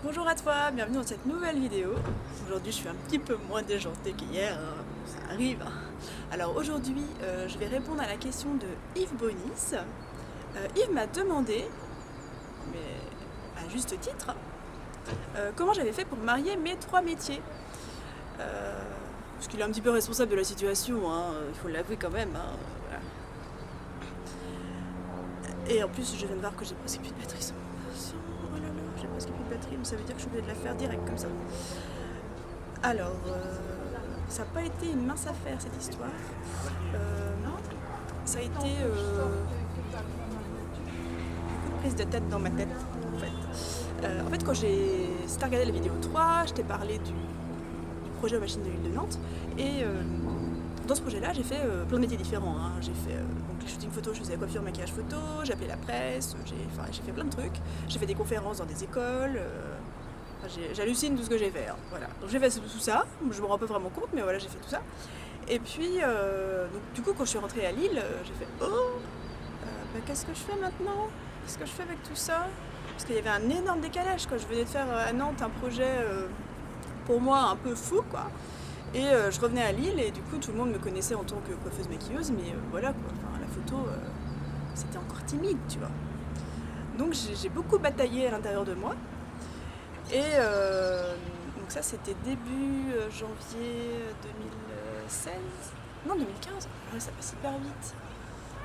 Bonjour à toi, bienvenue dans cette nouvelle vidéo. Aujourd'hui je suis un petit peu moins déjantée qu'hier, hein, ça arrive. Alors aujourd'hui je vais répondre à la question de Yves Bonis. Yves m'a demandé, mais à juste titre, comment j'avais fait pour marier mes trois métiers. Parce qu'il est un petit peu responsable de la situation, hein, il faut l'avouer quand même. Hein, voilà. Et en plus je viens de voir que j'ai presque plus de batterie sur mon... Oh là là, j'ai presque plus de batterie, mais ça veut dire que je suis obligée de la faire direct comme ça. Alors, ça n'a pas été une mince affaire cette histoire. Ça a été beaucoup de prise de tête dans ma tête en fait quand j'ai regardé la vidéo 3, je t'ai parlé du projet aux machines de l'île de Nantes et dans ce projet là j'ai fait plein de métiers différents, hein. J'ai fait donc les shootings photos, je faisais la coiffure, maquillage photo, j'ai appelé la presse, j'ai fait plein de trucs, j'ai fait des conférences dans des écoles. J'hallucine tout ce que j'ai fait, hein. Voilà. Donc j'ai fait tout ça, je me rends pas vraiment compte, mais voilà, j'ai fait tout ça. Et puis, donc, du coup, quand je suis rentrée à Lille, j'ai fait qu'est-ce que je fais maintenant? Qu'est-ce que je fais avec tout ça? Parce qu'il y avait un énorme décalage, quoi. Je venais de faire à Nantes un projet pour moi un peu fou, quoi. Et je revenais à Lille, et du coup, tout le monde me connaissait en tant que coiffeuse maquilleuse, mais voilà, quoi. Enfin, la photo, c'était encore timide, tu vois. Donc j'ai beaucoup bataillé à l'intérieur de moi. Et donc ça c'était début janvier 2016. Non, 2015. Ouais, ça passe hyper vite.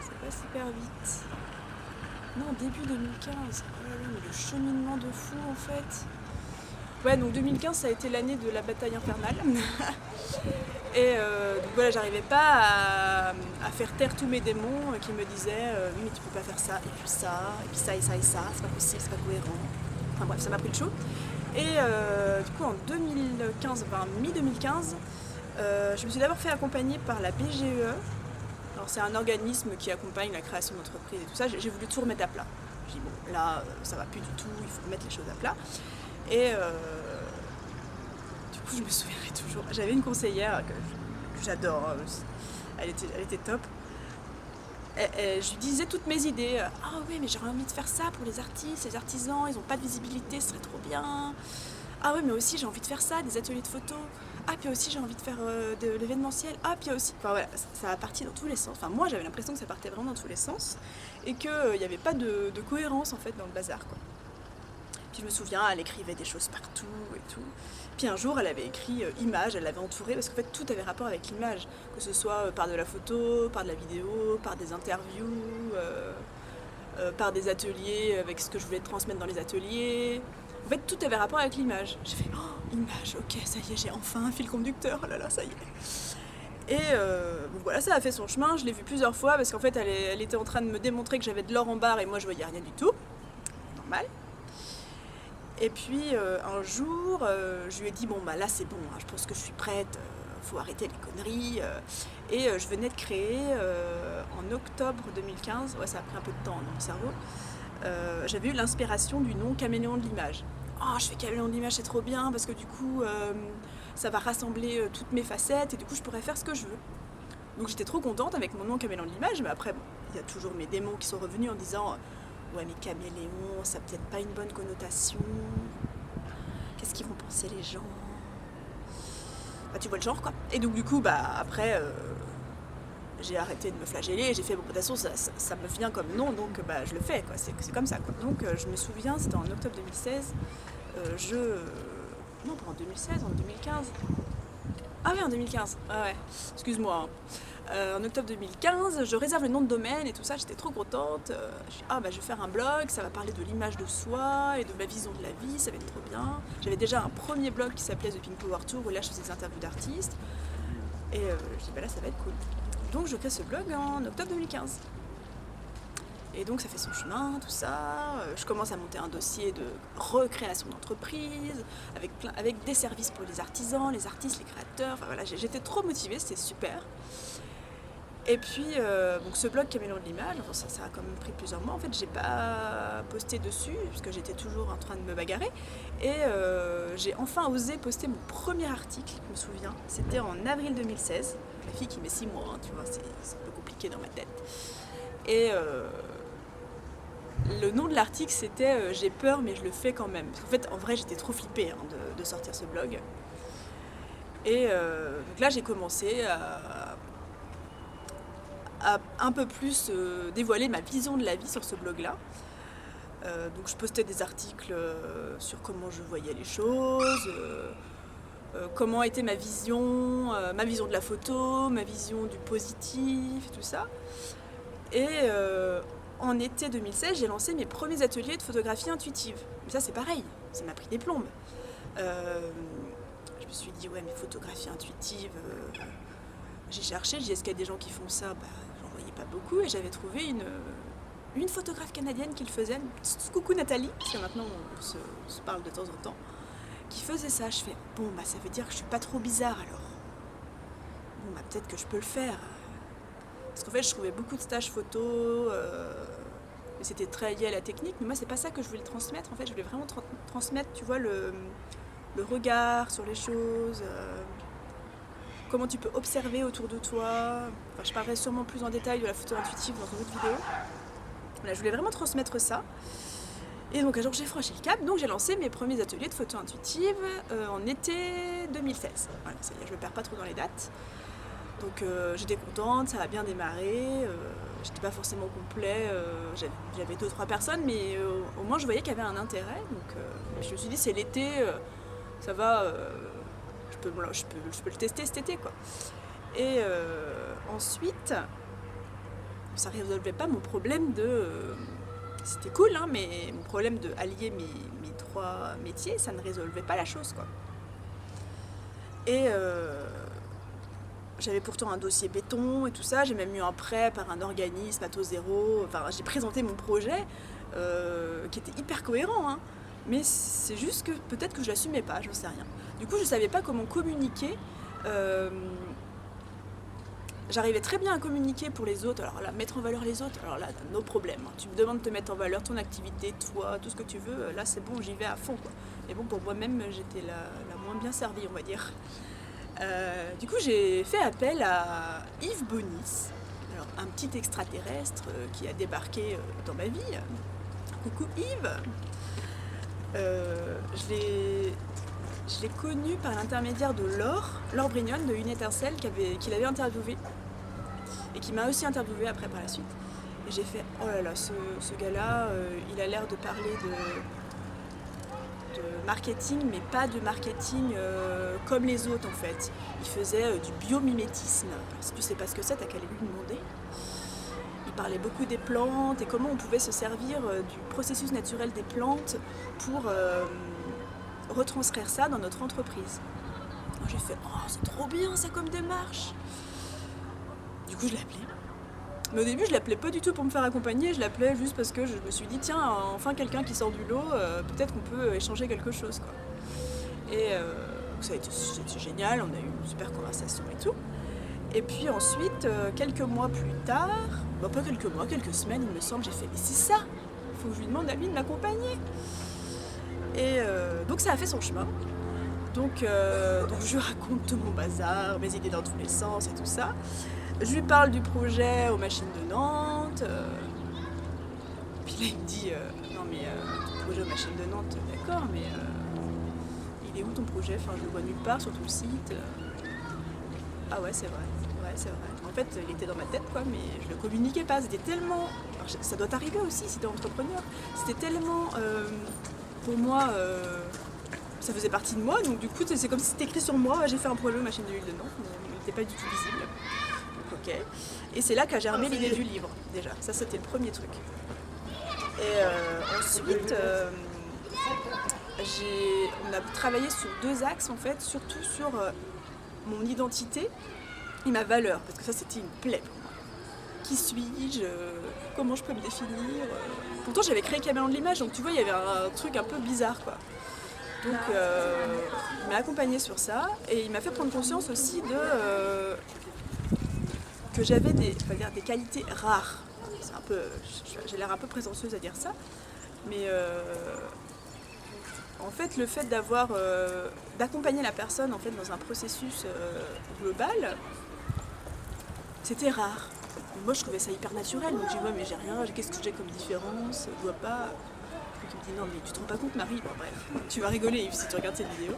Ça passe hyper vite. Non, début 2015. Oh là là, mais le cheminement de fou en fait. Ouais, donc 2015 ça a été l'année de la bataille infernale. Et donc voilà, j'arrivais pas à faire taire tous mes démons qui me disaient oui, mais tu peux pas faire ça, et puis ça, et puis ça, et ça, et ça, c'est pas possible, c'est pas cohérent. Enfin bref, ça m'a pris le chaud. Et du coup en 2015, enfin mi-2015, je me suis d'abord fait accompagner par la BGE. Alors c'est un organisme qui accompagne la création d'entreprises et tout ça. J'ai voulu tout remettre à plat. J'ai dit bon là ça va plus du tout, il faut remettre les choses à plat. Et du coup je me souviendrai toujours. J'avais une conseillère que j'adore, hein. Elle était top. Et je lui disais toutes mes idées. Ah oui, mais j'aurais envie de faire ça pour les artistes, les artisans, ils n'ont pas de visibilité, ce serait trop bien. Ah oui, mais aussi j'ai envie de faire ça, des ateliers de photo. Ah, puis aussi j'ai envie de faire de l'événementiel. Ah, puis aussi. Enfin voilà, ça a parti dans tous les sens. Enfin, moi j'avais l'impression que ça partait vraiment dans tous les sens et qu'il n'y avait pas de cohérence en fait dans le bazar, quoi. Puis je me souviens, elle écrivait des choses partout et tout. Puis un jour, elle avait écrit image, elle l'avait entourée, parce qu'en fait tout avait rapport avec l'image, que ce soit par de la photo, par de la vidéo, par des interviews, par des ateliers, avec ce que je voulais transmettre dans les ateliers. En fait, tout avait rapport avec l'image. J'ai fait oh, image, ok, ça y est, j'ai enfin un fil conducteur, oh là là, ça y est. Et bon, voilà, ça a fait son chemin, je l'ai vu plusieurs fois, parce qu'en fait, elle était en train de me démontrer que j'avais de l'or en barre et moi je voyais rien du tout. Normal. Et puis un jour, je lui ai dit bon bah là c'est bon, hein, je pense que je suis prête, faut arrêter les conneries. Et je venais de créer en octobre 2015, ouais ça a pris un peu de temps dans mon cerveau, j'avais eu l'inspiration du nom Caméléon de l'image. Oh, je fais Caméléon de l'image, c'est trop bien parce que du coup ça va rassembler toutes mes facettes et du coup je pourrais faire ce que je veux. Donc j'étais trop contente avec mon nom Caméléon de l'image, mais après bon, il y a toujours mes démons qui sont revenus en disant ouais mais caméléon, ça n'a peut-être pas une bonne connotation. Qu'est-ce qu'ils vont penser les gens? Bah tu vois le genre quoi. Et donc du coup bah après j'ai arrêté de me flageller et j'ai fait bon de toute façon ça me vient comme nom donc bah je le fais quoi, c'est comme ça quoi. Donc je me souviens, c'était en octobre 2016, non pas en 2016, en 2015. Ah oui, en 2015, ah ouais, excuse-moi. En octobre 2015, je réserve le nom de domaine et tout ça, j'étais trop contente. Je dis, ah bah je vais faire un blog, ça va parler de l'image de soi et de ma vision de la vie, ça va être trop bien. J'avais déjà un premier blog qui s'appelait The Pink Power Tour où là je faisais des interviews d'artistes. Et je dis bah là ça va être cool. Donc je crée ce blog en octobre 2015. Et donc ça fait son chemin, tout ça. Je commence à monter un dossier de recréation d'entreprise, avec des services pour les artisans, les artistes, les créateurs. Enfin voilà, j'étais trop motivée, c'était super. Et puis, donc ce blog Caméléon de l'image, enfin, ça a quand même pris plusieurs mois. En fait, j'ai pas posté dessus, parce que j'étais toujours en train de me bagarrer. Et j'ai enfin osé poster mon premier article, je me souviens. C'était en avril 2016. La fille qui met 6 mois, hein, tu vois, c'est un peu compliqué dans ma tête. Et Le nom de l'article c'était J'ai peur mais je le fais quand même. Parce qu'en fait, en vrai, j'étais trop flippée de sortir ce blog. Et donc là, j'ai commencé à un peu plus dévoiler ma vision de la vie sur ce blog-là. Donc je postais des articles sur comment je voyais les choses, comment était ma vision de la photo, ma vision du positif et tout ça. Et en été 2016, j'ai lancé mes premiers ateliers de photographie intuitive. Mais ça c'est pareil, ça m'a pris des plombes. Je me suis dit ouais mais photographie intuitive, j'ai cherché, j'ai dit est-ce qu'il y a des gens qui font ça, j'en voyais pas beaucoup et j'avais trouvé une photographe canadienne qui le faisait, coucou Nathalie, parce que maintenant on se parle de temps en temps, qui faisait ça. Je fais bon ça veut dire que je suis pas trop bizarre alors. Bon peut-être que je peux le faire. Parce qu'en fait je trouvais beaucoup de stages photo, mais c'était très lié à la technique, mais moi c'est pas ça que je voulais transmettre. En fait je voulais vraiment transmettre, tu vois, le regard sur les choses, comment tu peux observer autour de toi. Enfin, je parlerai sûrement plus en détail de la photo intuitive dans une autre vidéo. Là, je voulais vraiment transmettre ça. Et donc un jour j'ai franchi le cap, donc j'ai lancé mes premiers ateliers de photo intuitive en été 2016. Voilà, c'est-à-dire je me perds pas trop dans les dates. Donc j'étais contente, ça a bien démarré. J'étais pas forcément complet, j'avais 2-3 personnes, mais au moins je voyais qu'il y avait un intérêt. Donc je me suis dit c'est l'été, ça va, je peux le tester cet été quoi. Et ensuite, ça résolvait pas mon problème de... c'était cool, hein, mais mon problème de allier mes 3 métiers, ça ne résolvait pas la chose, quoi. Et j'avais pourtant un dossier béton et tout ça, j'ai même eu un prêt par un organisme à taux zéro. Enfin, j'ai présenté mon projet qui était hyper cohérent, hein, mais c'est juste que peut-être que je l'assumais pas, j'en sais rien. Du coup, je savais pas comment communiquer. J'arrivais très bien à communiquer pour les autres. Alors là, mettre en valeur les autres, alors là, nos problèmes. Tu me demandes de te mettre en valeur ton activité, toi, tout ce que tu veux. Là, c'est bon, j'y vais à fond, quoi. Mais bon, pour moi-même, j'étais la moins bien servie, on va dire. Du coup, j'ai fait appel à Yves Bonis, alors, un petit extraterrestre qui a débarqué dans ma vie. Coucou Yves. Je l'ai connu par l'intermédiaire de Laure Brignone de Une Étincelle qu'il avait interviewé et qui m'a aussi interviewé après par la suite. Et j'ai fait oh là là, ce gars-là, il a l'air de parler de marketing, mais pas de marketing comme les autres en fait. Il faisait du biomimétisme. Alors, si tu sais pas ce que c'est, t'as qu'à aller lui demander. Il parlait beaucoup des plantes et comment on pouvait se servir du processus naturel des plantes pour retranscrire ça dans notre entreprise. Alors, j'ai fait oh c'est trop bien ça comme démarche. Du coup je l'ai appelé. Mais au début je l'appelais pas du tout pour me faire accompagner, je l'appelais juste parce que je me suis dit tiens enfin quelqu'un qui sort du lot, peut-être qu'on peut échanger quelque chose quoi. Et ça a été génial, on a eu une super conversation et tout. Et puis ensuite quelques mois plus tard, pas quelques mois, quelques semaines il me semble, j'ai fait mais c'est ça, faut que je lui demande à lui de m'accompagner. Et donc ça a fait son chemin. Donc je lui raconte tout mon bazar, mes idées dans tous les sens et tout ça. Je lui parle du projet aux machines de Nantes. Puis là il me dit non mais ton projet aux machines de Nantes, d'accord, mais il est où ton projet? Enfin je le vois nulle part sur tout le site. Ah ouais c'est vrai. Ouais, c'est vrai. En fait, il était dans ma tête, quoi, mais je le communiquais pas. C'était tellement... Alors, ça doit t'arriver aussi si t'es entrepreneur. C'était tellement... pour moi, ça faisait partie de moi. Donc, du coup, c'est comme si c'était écrit sur moi. J'ai fait un projet aux machines de l'huile de Nantes, mais il n'était pas du tout visible. Donc, ok. Et c'est là qu'a germé l'idée du livre, déjà. Ça, c'était le premier truc. Et ensuite, on a travaillé sur 2 axes, en fait. Surtout sur mon identité et ma valeur, parce que ça c'était une plaie pour moi. Qui suis-je? Comment je peux me définir? Pourtant j'avais créé Caméléon de l'image, donc tu vois il y avait un truc un peu bizarre quoi. Donc il m'a accompagné sur ça et il m'a fait prendre conscience aussi que j'avais des qualités rares. C'est un peu, j'ai l'air un peu prétentieuse à dire ça, mais en fait le fait d'accompagner la personne en fait dans un processus global, c'était rare. Moi je trouvais ça hyper naturel, donc j'ai dit ouais mais j'ai rien, qu'est-ce que j'ai comme différence, je vois pas. Donc il me dit non mais tu te rends pas compte Marie, bon bref, tu vas rigoler Yves si tu regardes cette vidéo.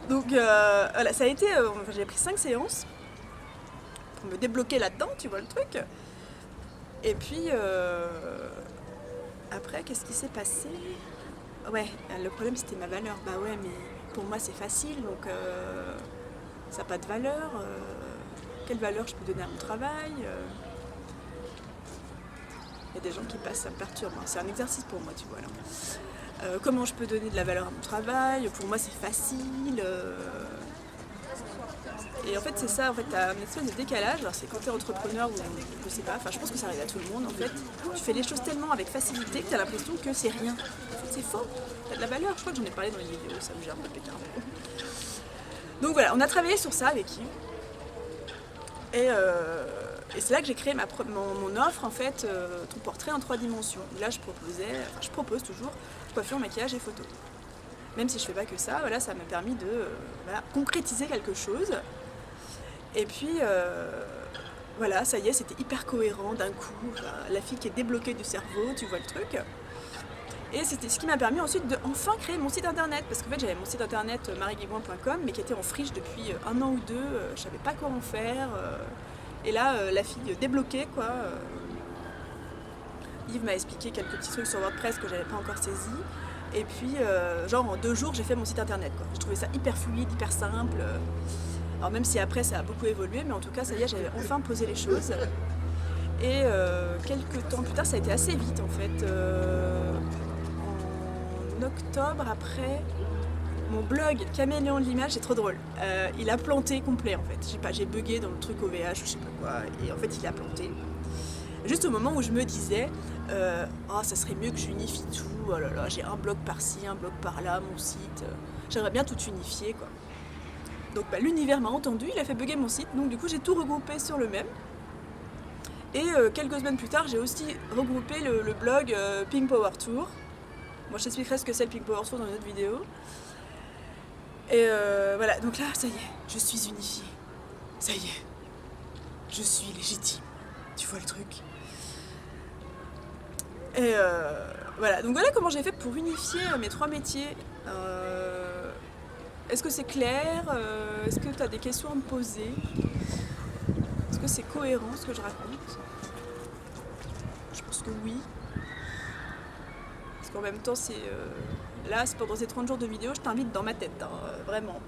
Donc voilà, ça a été, j'ai pris 5 séances pour me débloquer là-dedans, tu vois le truc. Et puis après qu'est-ce qui s'est passé? Ouais, le problème c'était ma valeur, bah ouais mais pour moi c'est facile donc ça n'a pas de valeur. Quelle valeur je peux donner à mon travail? Il y a des gens qui passent, ça me perturbe, hein. C'est un exercice pour moi, tu vois là. Comment je peux donner de la valeur à mon travail? Pour moi c'est facile. Et en fait c'est ça, en fait t'as une espèce de décalage. Alors c'est quand t'es entrepreneur ou je sais pas, enfin je pense que ça arrive à tout le monde en fait. Tu fais les choses tellement avec facilité que t'as l'impression que c'est rien. En fait c'est faux, t'as de la valeur. Je crois que j'en ai parlé dans les vidéos, ça me gère un peu péter un peu. Donc voilà, on a travaillé sur ça avec Yves. Et c'est là que j'ai créé mon offre en fait, ton portrait en 3 dimensions. Et là je propose toujours coiffure, maquillage et photo. Même si je fais pas que ça, voilà, ça m'a permis de concrétiser quelque chose. Et puis voilà, ça y est, c'était hyper cohérent d'un coup. La fille qui est débloquée du cerveau, tu vois le truc. Et c'était ce qui m'a permis ensuite de enfin créer mon site internet. Parce qu'en fait j'avais mon site internet marieguiboin.com mais qui était en friche depuis 1 an ou 2, je savais pas comment faire. Et là la fille débloquée quoi. Yves m'a expliqué quelques petits trucs sur WordPress que j'avais pas encore saisi. Et puis genre en 2 jours j'ai fait mon site internet quoi. J'ai trouvé ça hyper fluide, hyper simple. Alors même si après ça a beaucoup évolué, mais en tout cas ça y est, j'avais enfin posé les choses. Et quelques temps plus tard, ça a été assez vite en fait. En octobre, après, mon blog Caméléon de l'image, c'est trop drôle. Il a planté complet en fait. Je sais pas, j'ai bugué dans le truc OVH, je sais pas quoi, et en fait il a planté. Juste au moment où je me disais, oh ça serait mieux que j'unifie tout, oh là là, j'ai un blog par-ci, un blog par-là, mon site, j'aimerais bien tout unifier quoi. Donc l'univers m'a entendu, il a fait bugger mon site, donc du coup j'ai tout regroupé sur le même. Et quelques semaines plus tard, j'ai aussi regroupé le blog Pink Power Tour. Moi je t'expliquerai ce que c'est le Pink Power Tour dans une autre vidéo. Et voilà, donc là ça y est, je suis unifiée. Ça y est, je suis légitime. Tu vois le truc? Et voilà, donc voilà comment j'ai fait pour unifier mes 3 métiers. Est-ce que c'est clair? Est-ce que tu as des questions à me poser? Est-ce que c'est cohérent ce que je raconte? Je pense que oui. Parce qu'en même temps, c'est là, c'est pendant ces 30 jours de vidéo, je t'invite dans ma tête, hein, vraiment.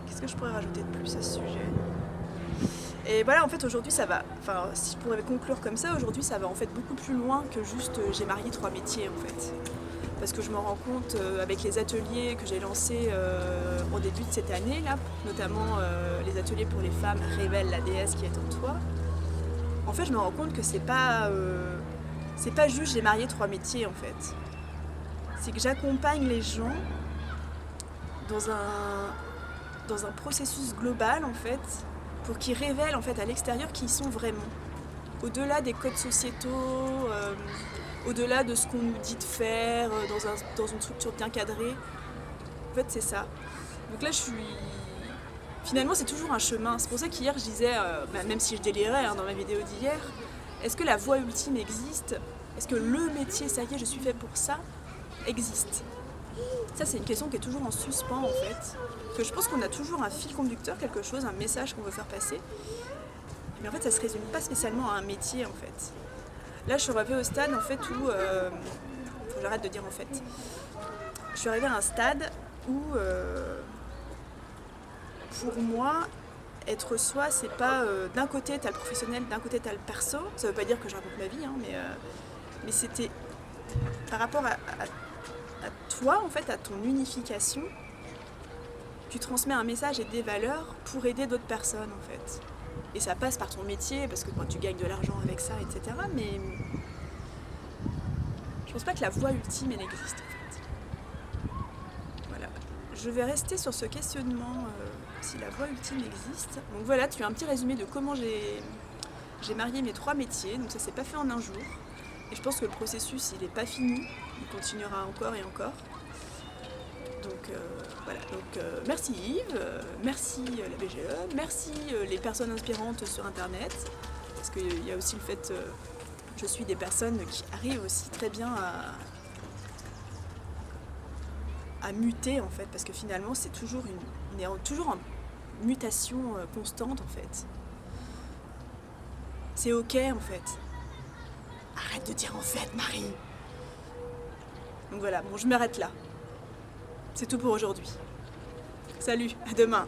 Qu'est-ce que je pourrais rajouter de plus à ce sujet? Et voilà, en fait, aujourd'hui, ça va. Enfin, si je pourrais conclure comme ça, aujourd'hui, ça va en fait beaucoup plus loin que juste j'ai marié 3 métiers, en fait. Parce que je me rends compte avec les ateliers que j'ai lancés au début de cette année, là, notamment les ateliers pour les femmes, révèle la déesse qui est en toi. En fait, je me rends compte que c'est pas juste j'ai marié 3 métiers, en fait. C'est que j'accompagne les gens dans un processus global, en fait, pour qu'ils révèlent en fait à l'extérieur qui ils sont vraiment. Au-delà des codes sociétaux, au-delà de ce qu'on nous dit de faire dans une structure bien cadrée. En fait, c'est ça. Donc là, finalement, c'est toujours un chemin. C'est pour ça qu'hier, je disais, même si je délirais dans ma vidéo d'hier, est-ce que la voie ultime existe? Est-ce que le métier, ça y est, je suis fait pour ça, existe? Ça, c'est une question qui est toujours en suspens, en fait. Que je pense qu'on a toujours un fil conducteur, quelque chose, un message qu'on veut faire passer. Mais en fait, ça se résume pas spécialement à un métier, en fait. Là, je suis arrivée au stade, en fait, où... faut que j'arrête de dire en fait. Je suis arrivée à un stade où, pour moi, être soi, c'est pas... d'un côté, t'as le professionnel, d'un côté, t'as le perso. Ça veut pas dire que je raconte ma vie, hein, mais c'était par rapport à toi, en fait, à ton unification. Tu transmets un message et des valeurs pour aider d'autres personnes, en fait. Et ça passe par ton métier, parce que tu gagnes de l'argent avec ça, etc. Mais je pense pas que la voie ultime, elle existe, en fait. Voilà. Je vais rester sur ce questionnement, si la voie ultime existe. Donc voilà, tu as un petit résumé de comment j'ai marié mes 3 métiers. Donc ça s'est pas fait en un jour. Et je pense que le processus, il n'est pas fini. Il continuera encore et encore. Donc voilà, donc merci Yves, merci la BGE, merci les personnes inspirantes sur internet, parce qu'il y a aussi le fait, je suis des personnes qui arrivent aussi très bien à muter en fait, parce que finalement c'est toujours on est toujours en mutation constante en fait. C'est ok en fait. Arrête de dire en fait, Marie. Donc voilà, bon je m'arrête là. C'est tout pour aujourd'hui. Salut, à demain.